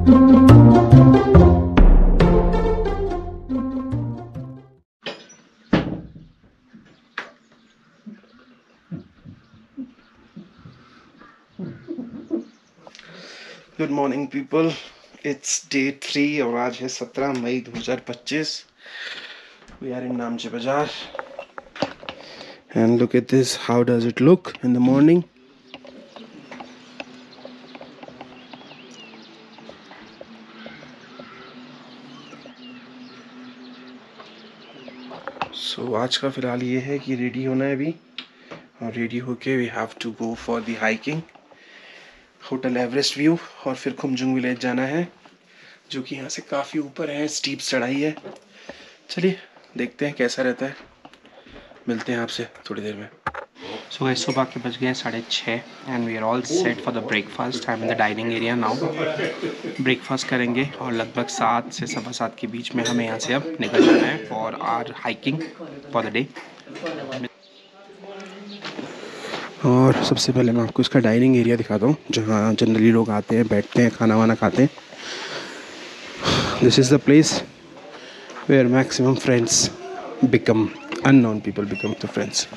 Good morning people, it's day 3 और आज है 17 मई 2025। We are in Namche Bazaar and look at this, how does it look in the morning. So आज का फिलहाल ये है कि रेडी होना है अभी, और रेडी होके we have to go for the hiking hotel Everest view, और फिर खुमजुंग विलेज जाना है जो कि यहाँ से काफ़ी ऊपर है, स्टीप चढ़ाई है। चलिए देखते हैं कैसा रहता है, मिलते हैं आपसे थोड़ी देर में। सो गाइस, सुबह के बज गए 6:30 and we are all set for the breakfast. I am in the dining area now. Breakfast करेंगे और लगभग 7 से 7:15 के बीच में हमें यहाँ से अब निकल जाना है for our hiking for the day. और सबसे पहले मैं आपको इसका डाइनिंग एरिया दिखाता हूँ जहाँ जनरली लोग आते हैं, बैठते हैं, खाना वाना खाते हैं। This is the place where maximum friends become unknown people become the friends.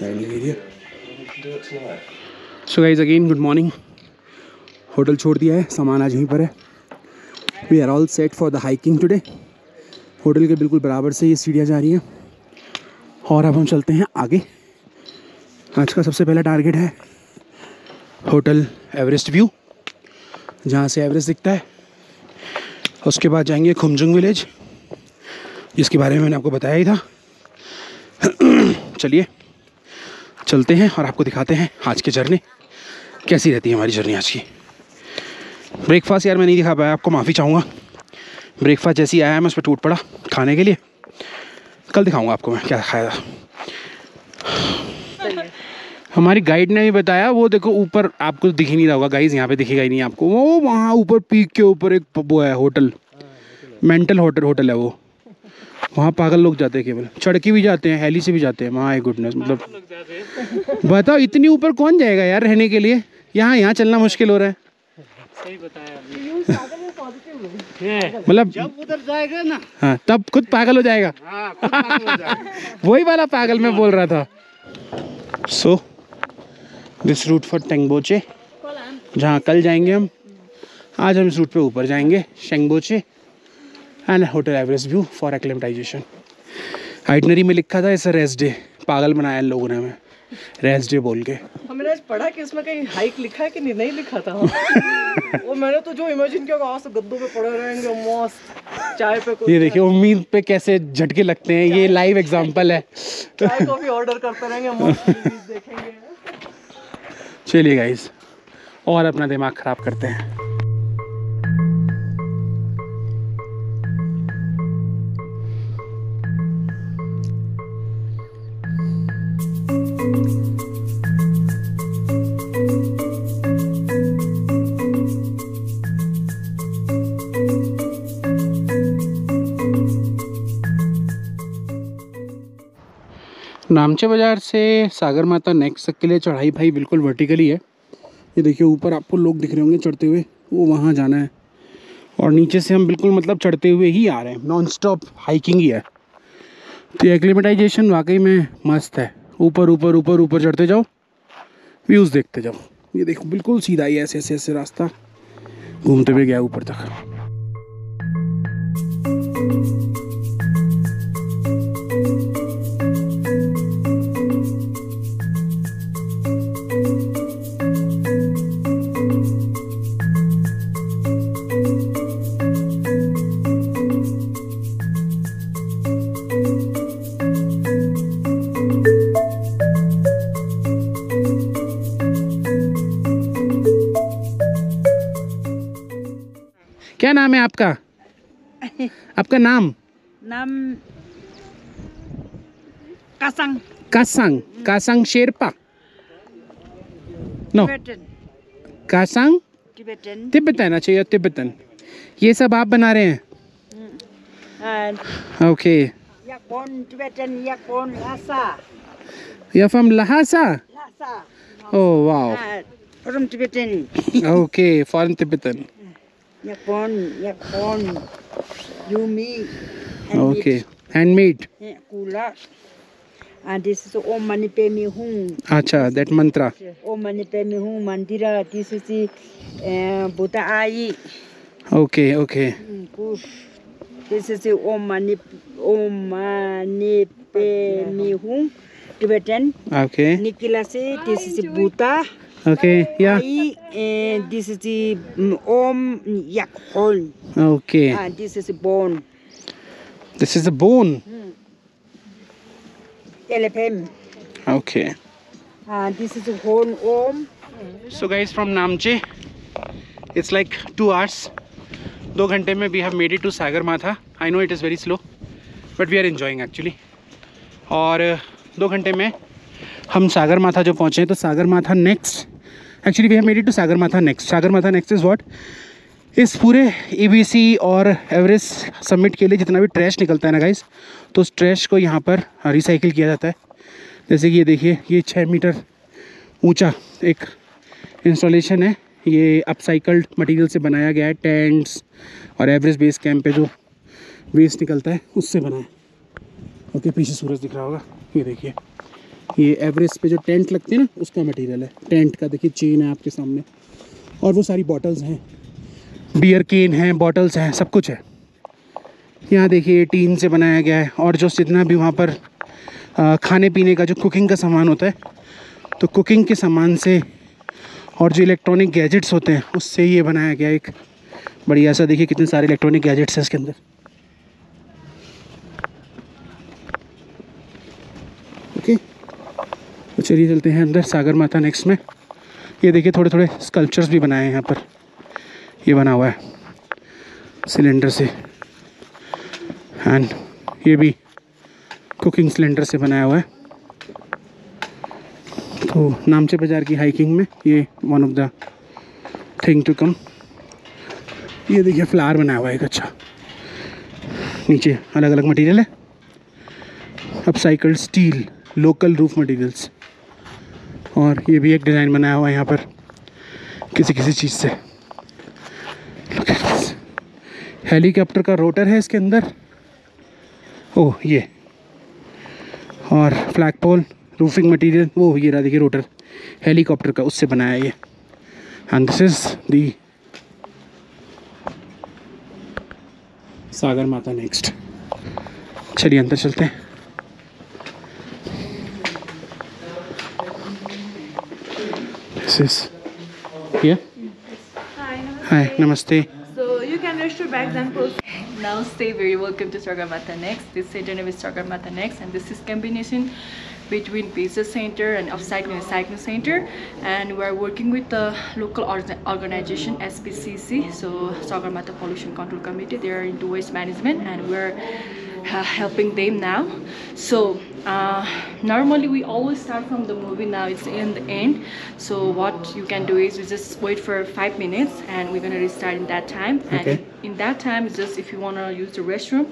Dining area. So guys again good morning. Hotel छोड़ दिया है, सामान आज यहीं पर है। We are all set for the hiking today. Hotel के बिल्कुल बराबर से ये सीढ़ियाँ जा रही हैं और अब हम चलते हैं आगे। आज का सबसे पहला टारगेट है होटल एवरेस्ट व्यू, जहाँ से एवरेस्ट दिखता है। उसके बाद जाएंगे खुमजुंग विलेज, जिसके बारे में मैंने आपको बताया ही था। चलिए चलते हैं और आपको दिखाते हैं आज की जर्नी कैसी रहती है, हमारी जर्नी आज की। ब्रेकफास्ट यार मैं नहीं दिखा पाया आपको, माफ़ी चाहूँगा। ब्रेकफास्ट जैसे ही आया मैं उस पर टूट पड़ा खाने के लिए। कल दिखाऊंगा आपको मैं क्या खाया था। हमारी गाइड ने भी बताया, वो देखो ऊपर आपको दिख ही नहीं रहा होगा गाइज, यहाँ पे दिखेगा ही नहीं आपको। वो वहाँ ऊपर पीक के ऊपर एक वो है होटल, मेंटल होटल है वो। वहाँ पागल लोग जाते हैं, केवल चढ़ के भी जाते हैं, हेली से भी जाते हैं। माय गुडनेस, मतलब बताओ इतनी ऊपर कौन जाएगा यार रहने के लिए। यहाँ चलना मुश्किल हो रहा है। सही बताया। मतलब जब उधर जाएगा ना, हाँ तब खुद पागल हो जाएगा। हाँ, खुद पागल हो जाएगा। वही वाला पागल मैं बोल रहा था। सो दिस रूट फॉर टेंगबोचे, जहाँ कल जाएंगे हम। आज हम इस रूट पे ऊपर जाएंगे Shyangboche and hotel Everest view for acclimatisation. Itinerary में लिखा था ऐसा रेस्ट डे, पागल बनाया इन लोगों ने हमें रेस्ट डे बोल के। हमने आज पढ़ा कि इसमें कहीं हाइक लिखा है कि नहीं लिखा था। वो मैंने तो जो इमेजिन किया आज तो गद्दों पे पड़े रहेंगे मस्त चाय पे। ये देखिए उम्मीद पे कैसे झटके लगते हैं, ये लाइव एग्जांपल है। चाय कॉफी ऑर्डर करते रहेंगे, मस्त देखेंगे। चलिए गाइस, और अपना दिमाग खराब करते हैं। नामचे बाज़ार से सागर माता नेक्स्ट तक के लिए चढ़ाई भाई बिल्कुल वर्टिकली है। ये देखिए ऊपर आपको लोग दिख रहे होंगे चढ़ते हुए, वो वहाँ जाना है। और नीचे से हम बिल्कुल मतलब चढ़ते हुए ही आ रहे हैं, नॉन स्टॉप हाइकिंग ही है। तो ये एक्लेमेटाइजेशन वाकई में मस्त है। ऊपर ऊपर ऊपर ऊपर चढ़ते जाओ, व्यूज़ देखते जाओ। ये देखो बिल्कुल सीधा ही ऐसे ऐसे ऐसे रास्ता घूमते हुए गया ऊपर तक। क्या नाम है आपका? आपका नाम? नाम Kasang. Kasang? Kasang Sherpa? No, Kasang Tibetan. Tibetan. अच्छा ये तिब्बतन। ये सब आप बना रहे हैं? Okay. Yakon Tibetan, Yakon Lhasa. You're from Lhasa? Lhasa. Oh wow. From Tibetan. Okay, foreign Tibetan. Yakon. Yumi. Okay, handmade. Kula. And this is Om Mani Padme Hum. Acha, that mantra. Om Mani Padme Hum Mandira. This is the Buddha Ai. Okay, okay. This is the Om Mani Padme Hum. Tibetan. Okay, Nikilase. This is the Buddha. okay, yeah. Ai, and this is the Om Yakhol. Okay, And this is the bone. this is a bone. Elephant. Okay. And this is the horn Om. So guys, from Namche, it's like 2 hours. 2 घंटे में we have made it to Sagarmatha. I know it is very slow, but we are enjoying actually. और 2 घंटे में हम सागरमाथा जो पहुँचे हैं, तो Sagarmatha next, actually we have made it to Sagarmatha next. Sagarmatha next is what, इस पूरे EBC और एवरेस्ट सबमिट के लिए जितना भी ट्रैश निकलता है ना गाइस, तो उस ट्रैश को यहाँ पर रिसाइकिल किया जाता है. जैसे कि ये देखिए, ये 6 मीटर ऊंचा एक इंस्टॉलेशन है. ये अपसाइकल्ड मटेरियल से बनाया गया है. टेंट्स और एवरेस्ट बेस कैंप पे जो वेस्ट निकलता है उससे बना है. ओके, पीछे सूरज दिख रहा होगा. ये देखिए, ये एवरेस्ट पे जो टेंट लगते हैं ना, उसका मटेरियल है. टेंट का देखिए चेन है आपके सामने, और वो सारी बॉटल्स हैं, बियर केन हैं, बॉटल्स हैं, सब कुछ है. यहाँ देखिए टीन से बनाया गया है. और जो जितना भी वहाँ पर खाने पीने का जो कुकिंग का सामान होता है, तो कुकिंग के सामान से और जो इलेक्ट्रॉनिक गैजेट्स होते हैं उससे ये बनाया गया एक बढ़िया सा. देखिए कितने सारे इलेक्ट्रॉनिक गैजेट्स हैं इसके अंदर. ओके, तो चलिए चलते हैं अंदर सागरमाथा नेक्स्ट में. ये देखिए थोड़े थोड़े स्कल्पचर्स भी बनाए हैं यहाँ पर. ये बना हुआ है सिलेंडर से, एंड ये भी कुकिंग सिलेंडर से बनाया हुआ है. तो नामचे बाज़ार की हाइकिंग में ये one of the thing to come. ये देखिए फ्लावर बनाया हुआ है एक अच्छा. नीचे अलग अलग मटेरियल है. अपसाइकल्ड स्टील, लोकल रूफ मटेरियल्स. और ये भी एक डिज़ाइन बनाया हुआ है यहाँ पर किसी किसी चीज़ से. हेलीकॉप्टर का रोटर है इसके अंदर. ओह ये, और फ्लैग पोल, रूफिंग मटेरियल, वो ये रहा देखिए रोटर हेलीकॉप्टर का, उससे बनाया है ये. And this is the Sagarmatha next. चलिए अंदर चलते हैं. This is here. हाय, नमस्ते. So you can rest your bags and pose. Now stay very welcome to Sagarmatha Next. This center name is Sagarmatha Next, and this is combination between business center and upcycling and cycling center. And we are working with the local organization SPCC, so Sagarmatha Pollution Control Committee. They are into waste management, and we're helping them now. So normally we always start from the movie. Now it's in the end, so what you can do is you just wait for 5 minutes and we're gonna restart in that time. Okay. And in that time, it's just if you want to use the restroom,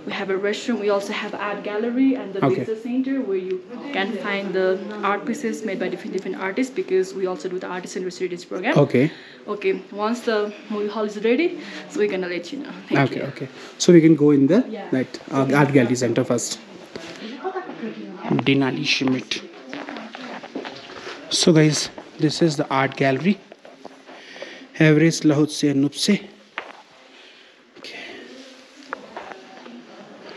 we have a restroom. We also have art gallery and the Okay. business center where you can find the art pieces made by different artists, because we also do the artist in residence program. Okay. Okay, once the movie hall is ready, so we're gonna let you know. Thank Okay, you. okay. So we can go in the Yeah. that art gallery center first. Denali Schmidt. So guys, this is the art gallery. Everest Lahotse and Nupse. Okay.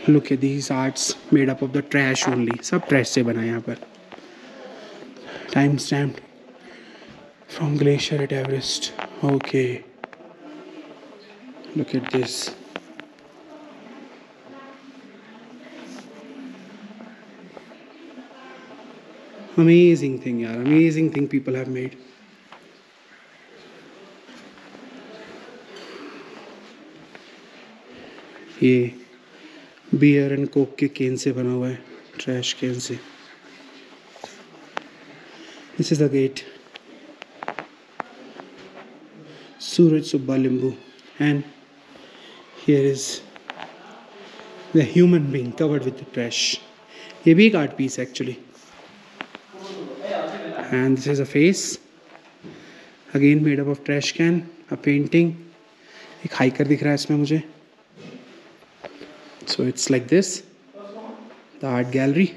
Look at these arts made up of the trash only. सब trash से बना है यहाँ पर. Time stamped from glacier at Everest. Okay. Look at this. Amazing thing yaar, amazing thing people have made. ये beer and coke के can से बना हुआ है, ट्रैश कैन से. This is the gate. Suraj Subba Limbu. And here is the human being covered with the trash. ये भी एक आर्ट पीस है actually. and this is a face again made up of trash can, a painting, एक hiker दिख रहा है इसमें मुझे. So it's like this, the art gallery.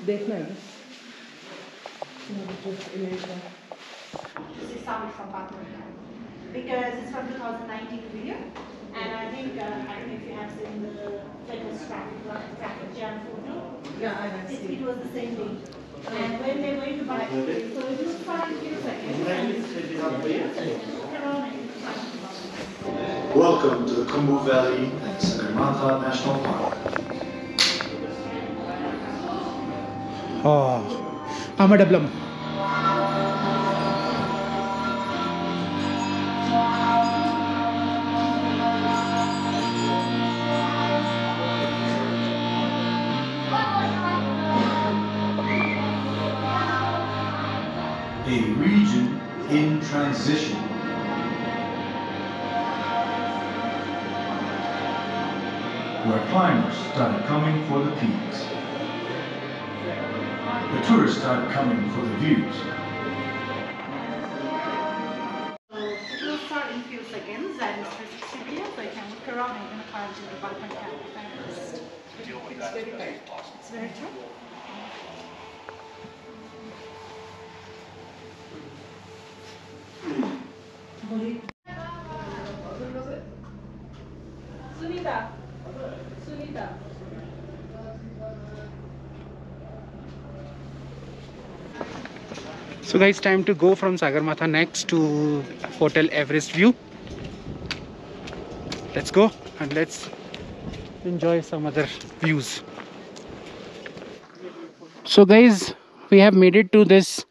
देखना है. This is Sami from Pakistan because it's from 2019 video, and I think I don't know if you have seen the famous traffic jam photo. Yeah, I have seen. It was the same day, and when they went to buy, so just for a few seconds. Welcome to the Khumbu Valley Sagarmatha National Park. Oh, Ahmedablam. A region in transition. Where climbers started coming for the peaks. The tourists started coming for the views. So it will start in a few seconds, and it's 360 video, so you can look around and you're going to climb to the Balkan Camp. It's very tight. It's very tight. Sunita. So guys, time to go from Sagarmatha next to Hotel Everest View. Let's go and let's enjoy some other views. So guys, we have made it to this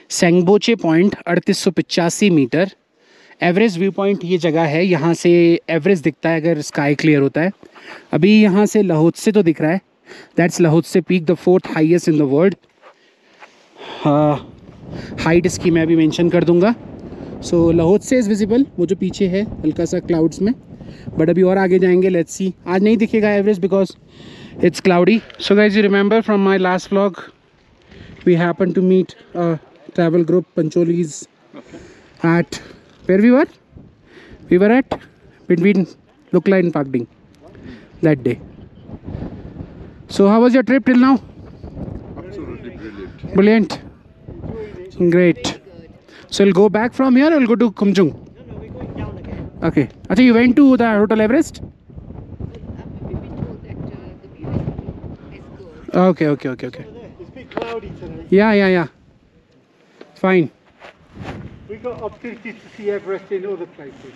Sangboche point, 3885 metre. Everest view point ये जगह है, यहाँ से Everest दिखता है अगर sky clear होता है. अभी यहाँ से लाहौत्से तो दिख रहा है, that's Lhotse peak, the 4th highest in the world. Height इसकी मैं अभी मेंशन कर दूंगा. सो लाहौत्से इज़ विजिबल, वो जो पीछे है हल्का सा क्लाउड्स में, बट अभी और आगे जाएंगे. Let's see. आज नहीं दिखेगा Everest because it's cloudy. So guys, you remember from my last vlog we happen to meet travel group Pancholis at where we were? We were at between Lukla and Pakding that day. So how was your trip till now? Absolutely brilliant. Brilliant. Great. So we'll go back from here or we'll go to Kumjung? No, we're going down again. Okay. Achha, you went to the Hotel Everest? Okay. It's a bit cloudy today. Yeah. Fine. We got opportunities to see Everest in other places.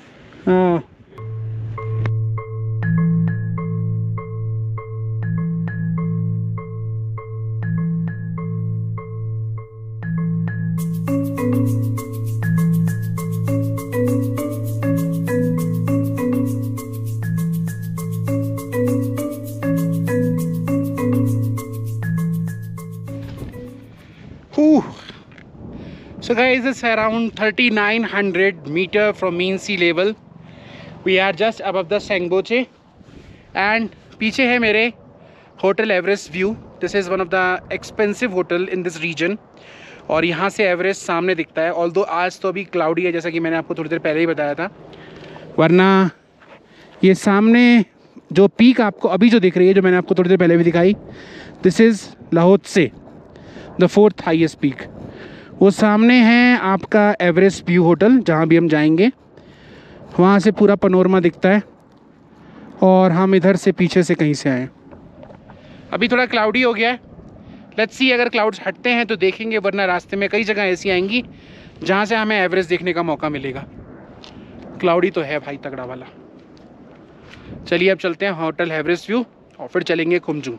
Whew. So guys, it's around 3900 meter from mean sea level. We are just above the Sangboche and पीछे है मेरे hotel Everest view. This is one of the expensive hotel in this region और यहाँ से Everest सामने दिखता है. Although आज तो अभी क्लाउडी है जैसा कि मैंने आपको थोड़ी देर पहले ही बताया था, वरना ये सामने जो पीक आपको अभी जो दिख रही है, जो मैंने आपको थोड़ी देर पहले भी दिखाई, this is Lhotse, the 4th highest peak. वो सामने है आपका एवरेस्ट व्यू होटल जहाँ भी हम जाएंगे. वहाँ से पूरा पनोरमा दिखता है और हम इधर से पीछे से कहीं से आए. अभी थोड़ा क्लाउडी हो गया है. लेट्स सी, अगर क्लाउड्स हटते हैं तो देखेंगे, वरना रास्ते में कई जगह ऐसी आएंगी जहाँ से हमें एवरेस्ट देखने का मौका मिलेगा. क्लाउडी तो है भाई तगड़ा वाला. चलिए अब चलते हैं होटल एवरेस्ट व्यू और फिर चलेंगे कुमजू.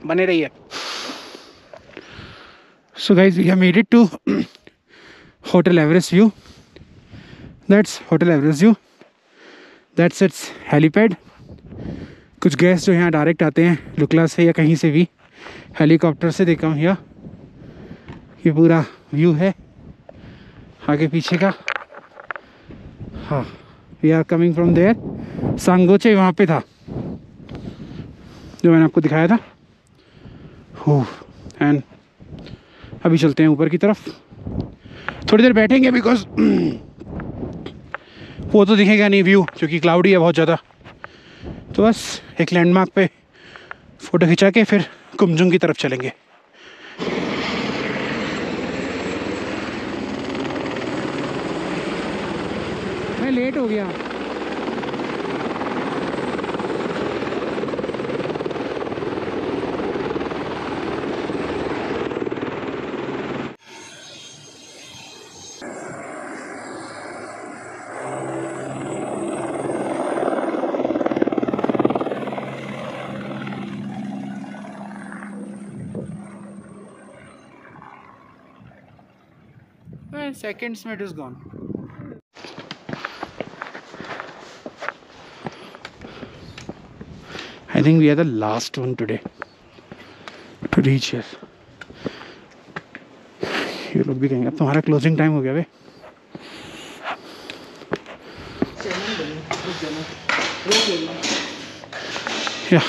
बने रहिए. So guys, we have made it to Hotel Everest View. That's Hotel Everest View. That's its helipad. कुछ गेस्ट जो यहाँ डायरेक्ट आते हैं लुकला से या कहीं से भी, हेलीकॉप्टर से देखा हूँ. यहाँ ये पूरा व्यू है आगे पीछे का. हाँ, we are coming from there. Sangboche वहाँ पे था जो मैंने आपको दिखाया था. एंड अभी चलते हैं ऊपर की तरफ, थोड़ी देर बैठेंगे बिकॉज वो तो दिखेगा नहीं व्यू क्योंकि क्लाउडी है बहुत ज़्यादा। तो बस एक लैंडमार्क पे फ़ोटो खिंचा के फिर कुमजुंग की तरफ चलेंगे। मैं लेट हो गया। Seconds में it is gone. I think we are the last one today to reach here. ये लोग भी कहेंगे अब तुम्हारा क्लोजिंग टाइम हो गया बे। Yeah.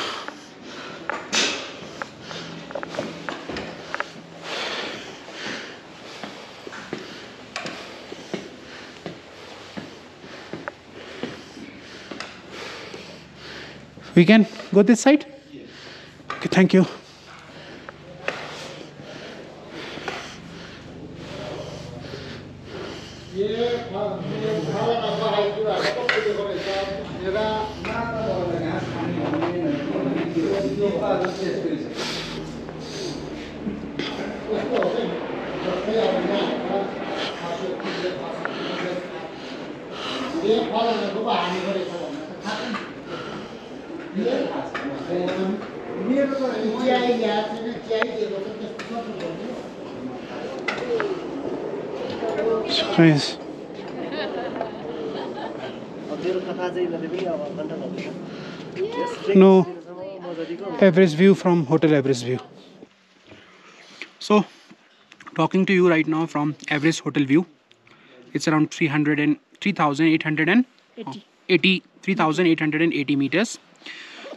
We can go this side? Okay, thank you. Nice. No, Everest view from Hotel Everest View. So, talking to you right now from Everest Hotel View. It's around 3,880 meters.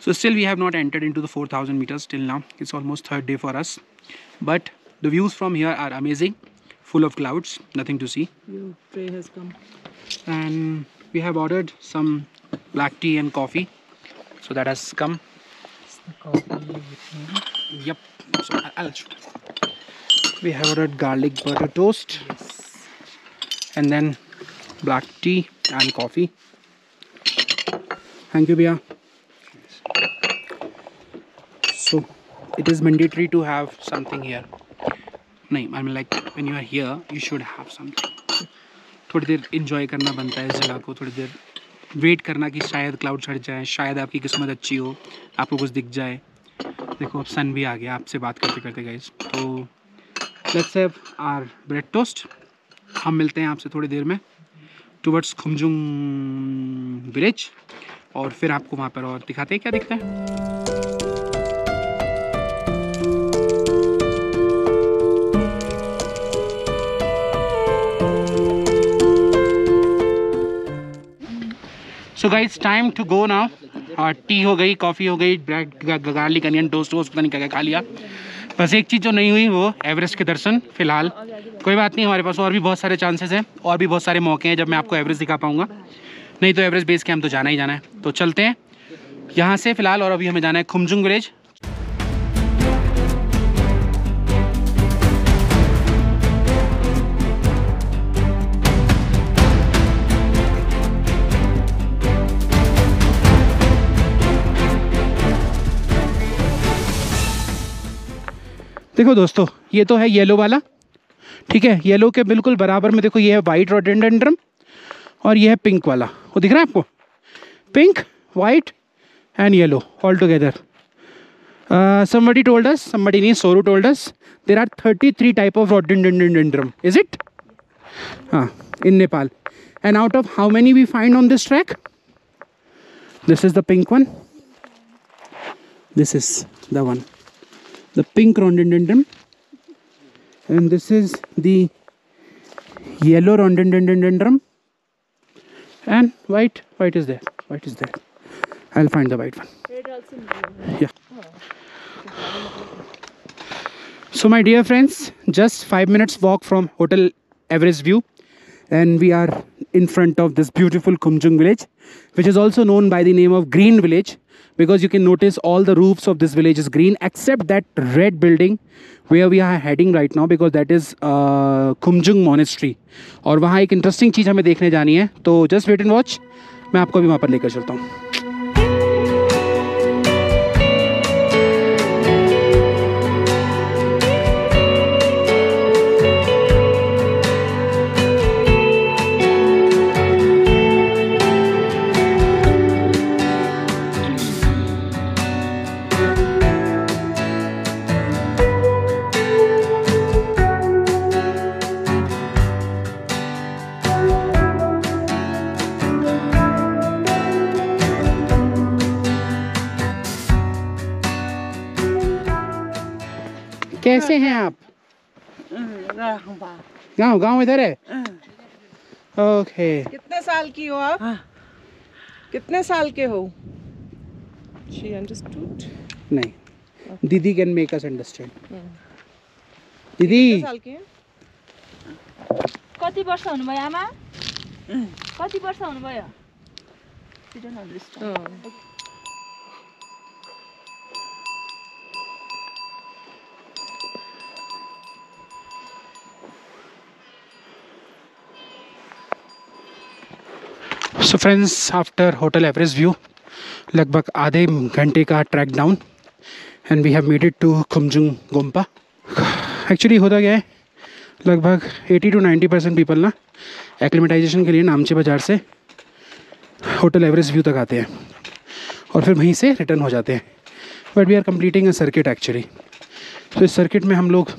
So still we have not entered into the 4,000 meters till now. It's almost third day for us. But the views from here are amazing. Full of clouds, nothing to see. Your tray has come. And we have ordered some black tea and coffee. So that has come. Yep. So I'll show. We have ordered garlic butter toast. Yes. And then black tea and coffee. Thank you, Bia. So it is mandatory to have something here. No, I mean like when you are here, you should have something. थोड़ी देर enjoy करना बनता है इस जगह को, थोड़ी देर wait करना कि शायद cloud छट जाए, शायद आपकी किस्मत अच्छी हो, आपको कुछ दिख जाए। देखो अब sun भी आ गया आपसे बात करते करते guys। तो let's have our bread toast. हम मिलते हैं आपसे थोड़ी देर में towards खुमजुंग village और फिर आपको वहाँ पर और दिखाते हैं क्या दिखता है। So guys time to go now. Tea हो गई, कॉफ़ी हो गई, ब्रेड गार्लिक अनियन टोस्ट पता नहीं क्या क्या खा लिया। बस एक चीज़ जो नहीं हुई वो एवरेस्ट के दर्शन फ़िलहाल। कोई बात नहीं, हमारे पास और भी बहुत सारे चांसेस हैं और भी बहुत सारे मौके हैं जब मैं आपको एवरेस्ट दिखा पाऊँगा। नहीं तो एवरेस्ट बेस कैंप तो जाना ही जाना है। तो चलते हैं यहाँ से फ़िलहाल और अभी हमें जाना है खुमजुंग विलेज। देखो दोस्तों, ये तो है येलो वाला, ठीक है। येलो के बिल्कुल बराबर में देखो ये है वाइट रोडोडेंड्रम और ये है पिंक वाला। वो दिख रहा है आपको? Pink, white and yellow all together. somebody told us, somebody नहीं, Soru told us there are 33 type of rhododendron. Is it? In Nepal. And out of how many we find on this track? This is the pink one. This is the one. The pink rhododendron. And this is the yellow rhododendron. And white. White is there. White is there. I'll find the white one. Yeah. So my dear friends, just 5 minutes walk from Hotel Everest View and we are in front of this beautiful Khumjung village, which is also known by the name of Green Village, because you can notice all the roofs of this village is green except that red building where we are heading right now, because that is Khumjung Monastery. और वहाँ एक interesting चीज़ हमें देखने जानी है, तो just wait and watch, मैं आपको भी वहाँ पर लेकर चलता हूँ. कैसे हैं आप? गाँव इधर है. ओके. कितने साल की हो आप? कितने साल के हो? She understood? नहीं, दीदी कैन मेक अस अंडरस्टैंड. दीदी कितने साल की हैं? कति वर्ष हुनुभयो आमा? कति वर्ष हुनुभयो? She don't understand. So friends, after hotel Everest view लगभग आधे घंटे का track down and we have made it to Khumjung Gompa. Actually होता क्या है, लगभग 80 to 90% पीपल ना एक्लिमेटाइजेशन के लिए नामचे बाज़ार से होटल एवरेस्ट व्यू तक आते हैं और फिर वहीं से रिटर्न हो जाते हैं. But we are completing a circuit actually. तो इस सर्किट में हम लोग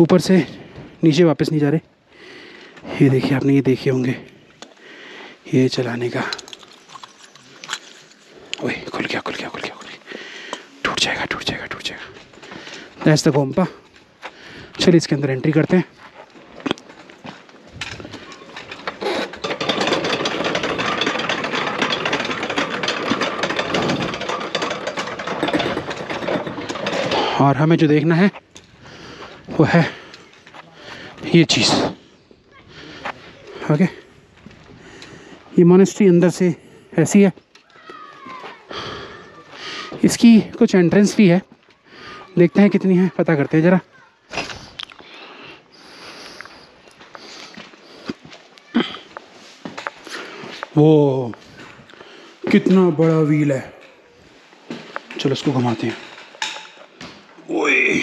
ऊपर से नीचे वापस नहीं जा रहे. ये देखिए, आपने ये देखे होंगे ये चलाने का. ओए खुल गया. टूट जाएगा. दैट्स द गोम्पा. चलिए इसके अंदर एंट्री करते हैं. और हमें जो देखना है वो है ये चीज़. ओके, ये मोनेस्ट्री अंदर से ऐसी है. इसकी कुछ एंट्रेंस भी है, देखते हैं कितनी है, पता करते हैं ज़रा. वो कितना बड़ा व्हील है. चलो इसको घुमाते हैं. ओए,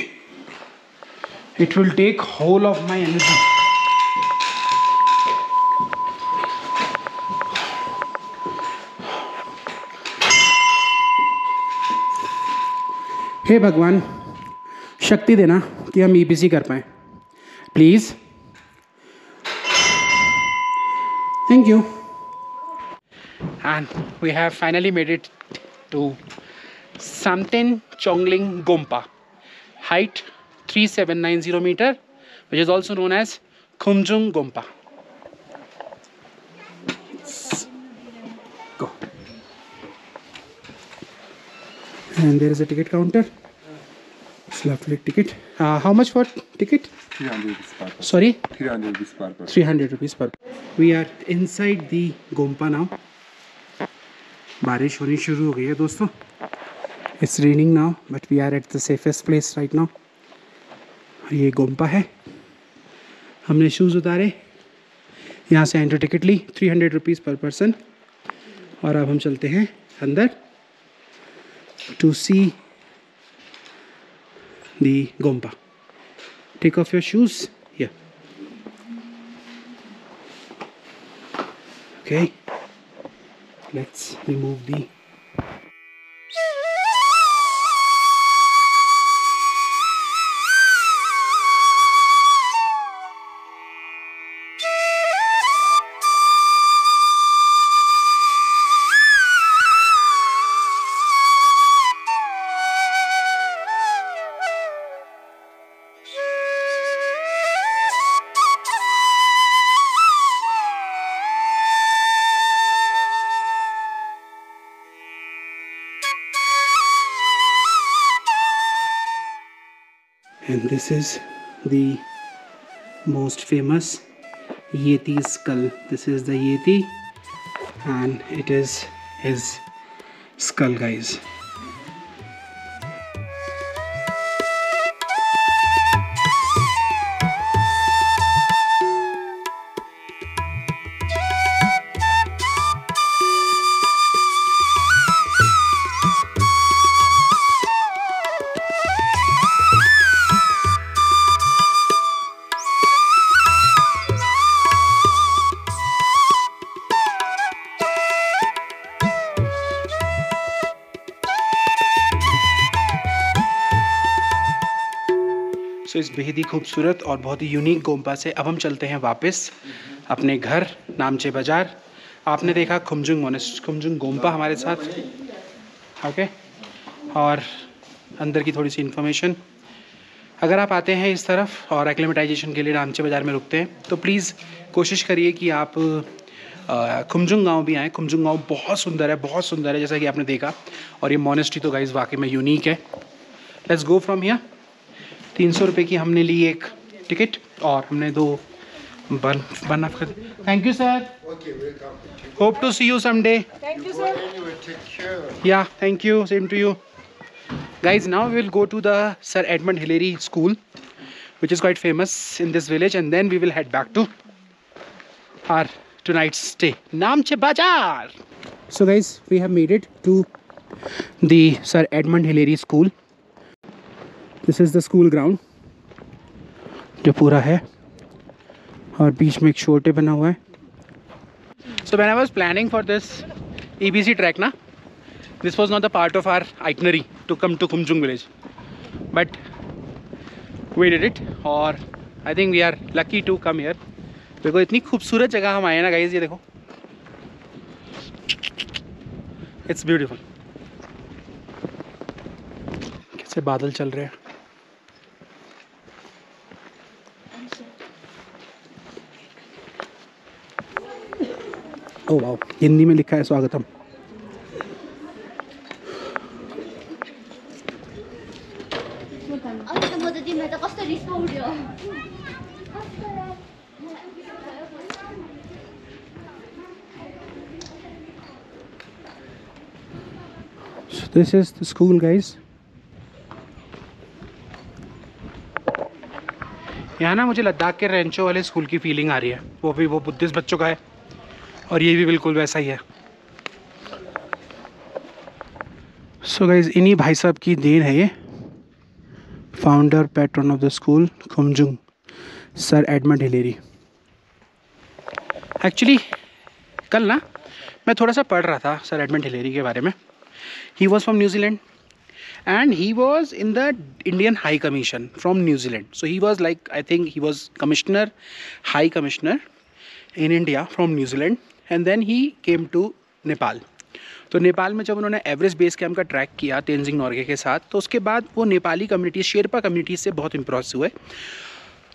it will take whole of my energy. हे भगवान, शक्ति देना कि हम ईपीसी कर पाएँ please. Thank you. And we have finally made it to Samten Chongling Gompa. Height 3790 meter, which is also known as Khumjung Gompa. Let's go. And there is a ticket counter. So have to take ticket. How much for ticket? 300 rupees per person. Sorry? 300 rupees per person. 300 rupees per. We are inside the Gompa now. बारिश होनी शुरू हो गई है दोस्तों. It's raining now, but we are at the safest place right now. ये गोम्पा है. हमने शूज़ उतारे, यहाँ से एंट्री टिकट ली 300 रुपीज़ पर पर्सन, और अब हम चलते हैं अंदर to see the Gompa. Take off your shoes. Yeah. Okay. Let's remove the And this is the most famous Yeti skull. This is the Yeti and it is his skull, guys. सो इस बेहद ही खूबसूरत और बहुत ही unique गोम्पा से अब हम चलते हैं वापस अपने घर नामचे बाज़ार। आपने देखा खुमजुंग गोम्पा हमारे साथ, ओके। और अंदर की थोड़ी सी इन्फॉर्मेशन, अगर आप आते हैं इस तरफ और एक्लेमेटाइजेशन के लिए नामचे बाज़ार में रुकते हैं तो प्लीज़ कोशिश करिए कि आप खुमजुंग गाँव भी आएँ। खुमजुंग गाँव बहुत सुंदर है जैसा कि आपने देखा। और ये मोनेस्ट्री तो गाइस वाकई में यूनिक है। Let's go from here. 300 रुपये की हमने ली एक टिकट और हमने 2 बन ऑफ कर। Thank you sir, hope to see you someday. Thank you sir. Yeah thank you, same to you guys. Now we will go to the Sir Edmund Hillary School, which is quite famous in this village, and then we will head back to our tonight's stay, Namche Bazaar. So guys, we have made it to the Sir Edmund Hillary School. This is the school ground जो पूरा है और बीच में एक छोटे बना हुआ है। So when I was planning for this EBC trek ना, this was not the part of our itinerary to come to Khumjung village, but we did it और I think we are lucky to come here। देखो इतनी खूबसूरत जगह हम आए हैं ना गाइस, ये देखो, it's beautiful। कैसे बादल चल रहे हैं। ओह वाओ, हिंदी में लिखा है स्वागतम। So this is the school guys। यहाँ ना मुझे लद्दाख के रेंचो वाले स्कूल की फीलिंग आ रही है। वो भी वो बुद्धिस्ट बच्चों का है और ये भी बिल्कुल वैसा ही है। सो गाइज इन्हीं भाई साहब की देन है ये, founder patron of the school Khumjung, sir Edmund Hillary. Actually कल ना मैं थोड़ा सा पढ़ रहा था सर एडमंड हिलेरी के बारे में। He was from New Zealand and he was in the Indian High Commission from New Zealand. So he was like, I think he was High Commissioner in India from New Zealand, and then he came to Nepal. तो नेपाल में जब उन्होंने Everest base camp का track किया तेंजिंग नोर्गे के साथ, तो उसके बाद वो नेपाली कम्युनिटी, शेरपा कम्युनिटी से बहुत इम्प्रेस हुए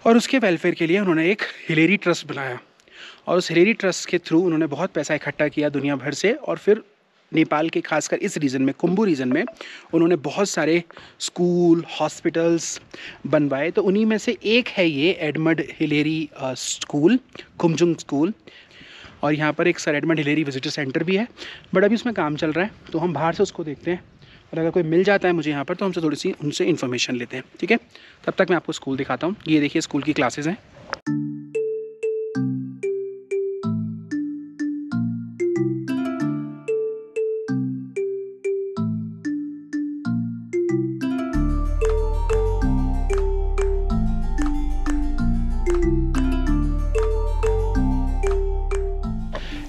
और उसके वेलफेयर के लिए उन्होंने एक हिलेरी ट्रस्ट बनाया और उस हिलेरी ट्रस्ट के थ्रू उन्होंने बहुत पैसा इकट्ठा किया दुनिया भर से और फिर नेपाल के खासकर इस रीजन में, कुंभू रीजन में, उन्होंने बहुत सारे स्कूल, हॉस्पिटल्स बनवाए। तो उन्हीं में से एक है ये एडमंड हिलेरी स्कूल, खुमजुंग स्कूल। और यहाँ पर एक sir Edmund Hillary visitor centre भी है, बट अभी उसमें काम चल रहा है तो हम बाहर से उसको देखते हैं और अगर कोई मिल जाता है मुझे यहाँ पर तो हमसे थोड़ी सी उनसे इन्फॉर्मेशन लेते हैं, ठीक है। तब तक मैं आपको स्कूल दिखाता हूँ। ये देखिए स्कूल की क्लासेस हैं।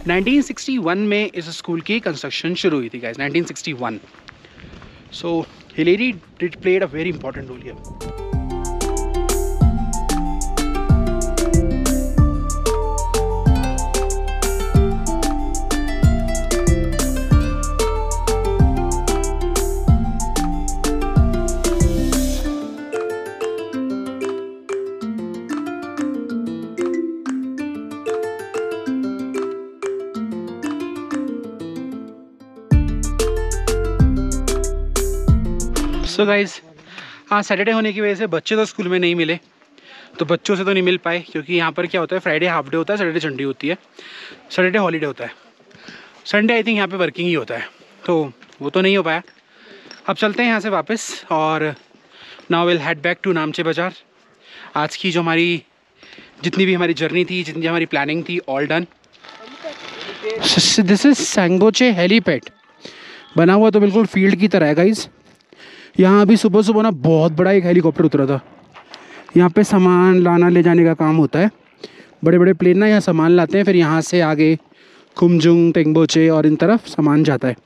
हाँ, 1961 में इस स्कूल की कंस्ट्रक्शन शुरू हुई थी guys, 1961। So Hillary did played a very important role here. So guys हाँ, सैटरडे होने की वजह से बच्चे तो स्कूल में नहीं मिले, तो बच्चों से तो नहीं मिल पाए, क्योंकि यहाँ पर क्या होता है, फ्राइडे हाफ डे होता है, सैटरडे संडे होती है, सैटरडे हॉलीडे होता है, संडे आई थिंक यहाँ पे वर्किंग ही होता है, तो वो तो नहीं हो पाया। अब चलते हैं यहाँ से वापस और now will head back to Namche Bazaar. आज की जो हमारी जितनी भी हमारी जर्नी थी, जितनी हमारी प्लानिंग थी, all done. This is Shyangboche helipad, बना हुआ तो बिल्कुल फील्ड की तरह है गाइज। यहाँ अभी सुबह सुबह ना बहुत बड़ा एक हेलीकॉप्टर उतरा था। यहाँ पे सामान लाना ले जाने का काम होता है, बड़े बड़े प्लेन ना यहाँ सामान लाते हैं, फिर यहाँ से आगे खुमजुंग, टेंगबोचे और इन तरफ सामान जाता है।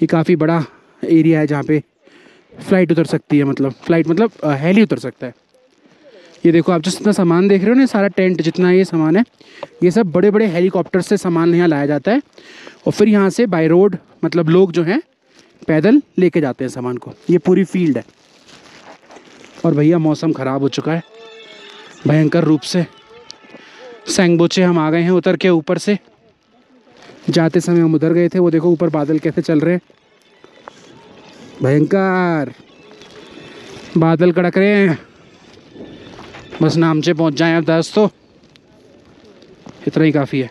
ये काफ़ी बड़ा एरिया है जहाँ पे फ़्लाइट उतर सकती है, मतलब फ़्लाइट मतलब हेली उतर सकता है। ये देखो आप जितना सामान देख रहे हो ना, सारा टेंट जितना ये सामान है, ये सब बड़े बड़े हेलीकॉप्टर से सामान यहाँ लाया जाता है और फिर यहाँ से बाय रोड मतलब लोग जो हैं पैदल लेके जाते हैं सामान को। ये पूरी फील्ड है। और भैया मौसम ख़राब हो चुका है भयंकर रूप से। सैंगबोचे हम आ गए हैं उतर के ऊपर से, जाते समय हम उधर गए थे। वो देखो ऊपर बादल कैसे चल रहे हैं, भयंकर बादल कड़क रहे हैं। बस नामचे पहुंच जाएं अब 10, तो इतना ही काफ़ी है।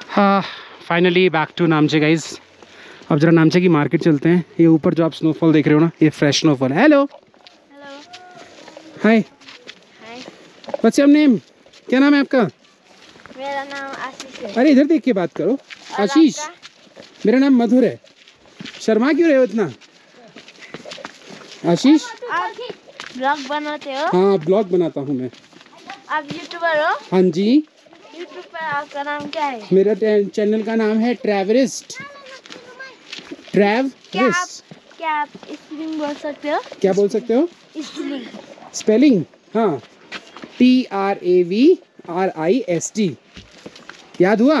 हाँ, finally back to Namche guys. अब जरा नामचे की मार्केट चलते हैं। ये ऊपर जो आप स्नोफॉल देख रहे हो ना, ये फ्रेश स्नोफॉल है। Hello hi, what's your name? क्या नाम है आपका? मेरा नाम आशीष है। अरे इधर देख के बात करो। आशीष, मेरा नाम मधुर है। शर्मा क्यों रहे हो इतना? आशीष, आप ब्लॉग बनाते हो? हाँ, ब्लॉग बनाता हूँ मैं। आप यूट्यूबर हो? हाँ जी। यूट्यूब पर आपका नाम क्या है? मेरा चैनल का नाम है ट्रैवरिस्ट। क्या आप स्पेलिंग बोल सकते हो? क्या बोल सकते हो? स्पेलिंग? हाँ, TRAVRIST। याद हुआ?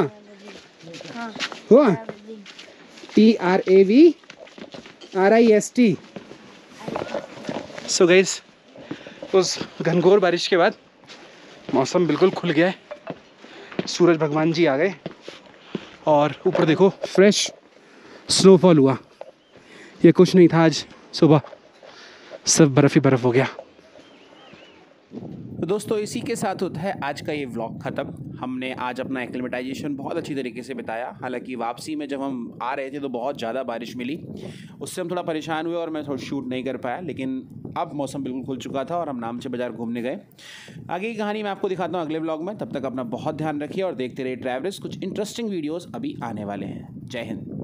हाँ। हुआ? TRAVRIST। सो गाइस, उस घनघोर बारिश के बाद मौसम बिल्कुल खुल गया है। सूरज भगवान जी आ गए और ऊपर देखो फ्रेश स्नोफॉल हुआ। ये कुछ नहीं था आज सुबह, सब बर्फ़ ही बर्फ़ हो गया। तो दोस्तों इसी के साथ होता है आज का ये व्लॉग ख़त्म। हमने आज अपना एक्लिमेटाइजेशन बहुत अच्छी तरीके से बिताया। हालांकि वापसी में जब हम आ रहे थे तो बहुत ज़्यादा बारिश मिली, उससे हम थोड़ा परेशान हुए और मैं थोड़ा शूट नहीं कर पाया। लेकिन अब मौसम बिल्कुल खुल चुका था और हम नामचे बाज़ार घूमने गए। आगे की कहानी मैं आपको दिखाता हूँ अगले व्लॉग में। तब तक अपना बहुत ध्यान रखिए और देखते रहिए ट्रैवलर्स। कुछ इंटरेस्टिंग वीडियोज़ अभी आने वाले हैं। जय हिंद।